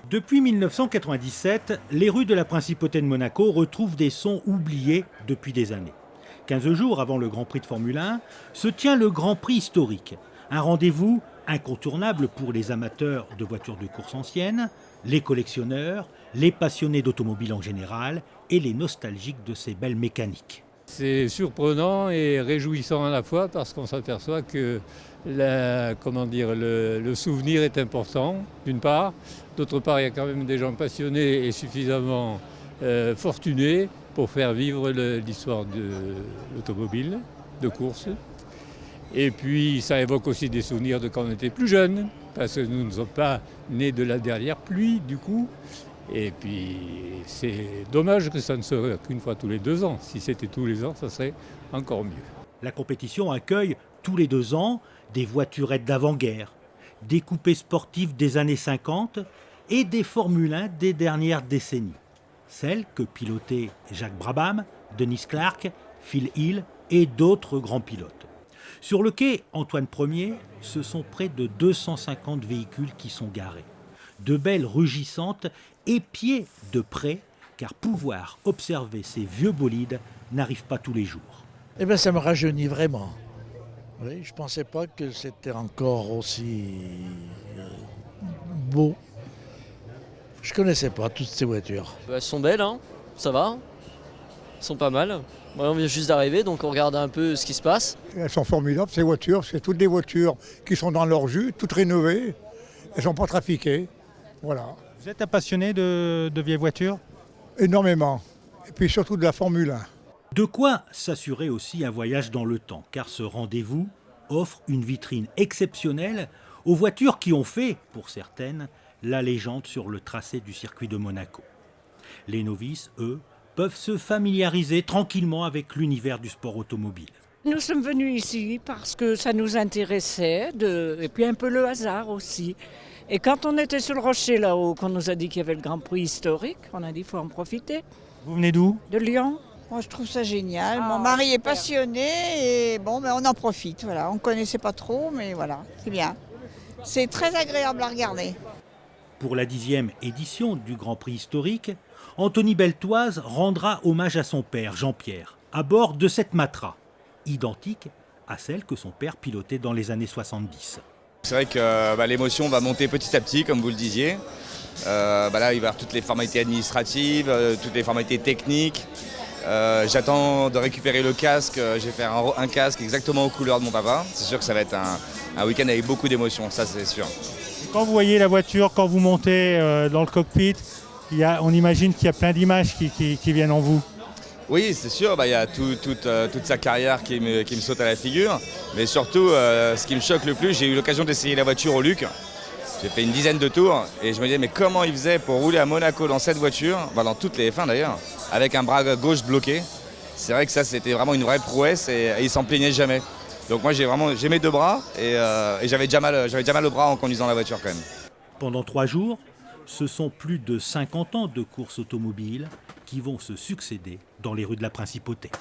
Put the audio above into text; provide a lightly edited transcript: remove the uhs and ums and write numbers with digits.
Depuis 1997, les rues de la Principauté de Monaco retrouvent des sons oubliés depuis des années. 15 jours avant le Grand Prix de Formule 1, se tient le Grand Prix historique. Un rendez-vous incontournable pour les amateurs de voitures de course anciennes, les collectionneurs, les passionnés d'automobile en général et les nostalgiques de ces belles mécaniques. C'est surprenant et réjouissant à la fois parce qu'on s'aperçoit que le souvenir est important, d'une part. D'autre part, il y a quand même des gens passionnés et suffisamment fortunés pour faire vivre l'histoire de l'automobile, de course. Et puis, ça évoque aussi des souvenirs de quand on était plus jeunes, parce que nous ne sommes pas nés de la dernière pluie, du coup. Et puis, c'est dommage que ça ne serait qu'une fois tous les 2 ans. Si c'était tous les ans, ça serait encore mieux. La compétition accueille tous les 2 ans des voiturettes d'avant-guerre, des coupés sportifs des années 50 et des Formule 1 des dernières décennies. Celles que pilotaient Jacques Brabham, Dennis Clark, Phil Hill et d'autres grands pilotes. Sur le quai Antoine Ier, ce sont près de 250 véhicules qui sont garés. De belles rugissantes épiées de près, car pouvoir observer ces vieux bolides n'arrive pas tous les jours. Eh bien, ça me rajeunit vraiment. Oui, je ne pensais pas que c'était encore aussi beau. Je ne connaissais pas toutes ces voitures. Elles sont belles, hein, ça va. Elles sont pas mal. Ouais, on vient juste d'arriver, donc on regarde un peu ce qui se passe. Elles sont formidables, ces voitures. C'est toutes des voitures qui sont dans leur jus, toutes rénovées. Elles ne sont pas trafiquées. Voilà. Vous êtes un passionné de vieilles voitures ? Énormément. Et puis surtout de la Formule 1. De quoi s'assurer aussi un voyage dans le temps, car ce rendez-vous offre une vitrine exceptionnelle aux voitures qui ont fait, pour certaines, la légende sur le tracé du circuit de Monaco. Les novices, eux, peuvent se familiariser tranquillement avec l'univers du sport automobile. Nous sommes venus ici parce que ça nous intéressait, et puis un peu le hasard aussi. Et quand on était sur le rocher là-haut, qu'on nous a dit qu'il y avait le Grand Prix historique, on a dit qu'il faut en profiter. Vous venez d'où ? De Lyon. Moi, je trouve ça génial. Mon mari est passionné et bon, on en profite. Voilà. On ne connaissait pas trop, mais voilà, c'est bien. C'est très agréable à regarder. Pour la 10e édition du Grand Prix historique, Anthony Beltoise rendra hommage à son père, Jean-Pierre, à bord de cette Matra, identique à celle que son père pilotait dans les années 70. C'est vrai que l'émotion va monter petit à petit, comme vous le disiez. Là, il va y avoir toutes les formalités administratives, toutes les formalités techniques. J'attends de récupérer le casque. J'ai fait un casque exactement aux couleurs de mon papa. C'est sûr que ça va être un week-end avec beaucoup d'émotions, ça c'est sûr. Quand vous voyez la voiture, quand vous montez dans le cockpit, on imagine qu'il y a plein d'images qui viennent en vous. Oui, c'est sûr, il y a toute sa carrière qui me saute à la figure. Mais surtout, ce qui me choque le plus, j'ai eu l'occasion d'essayer la voiture au Luc. J'ai fait une dizaine de tours et je me disais mais comment il faisait pour rouler à Monaco dans cette voiture, dans toutes les F1 d'ailleurs, avec un bras gauche bloqué. C'est vrai que ça c'était vraiment une vraie prouesse et il s'en plaignait jamais. Donc moi j'ai mes 2 bras et j'avais déjà mal au bras en conduisant la voiture quand même. Pendant 3 jours, ce sont plus de 50 ans de course automobile qui vont se succéder dans les rues de la Principauté.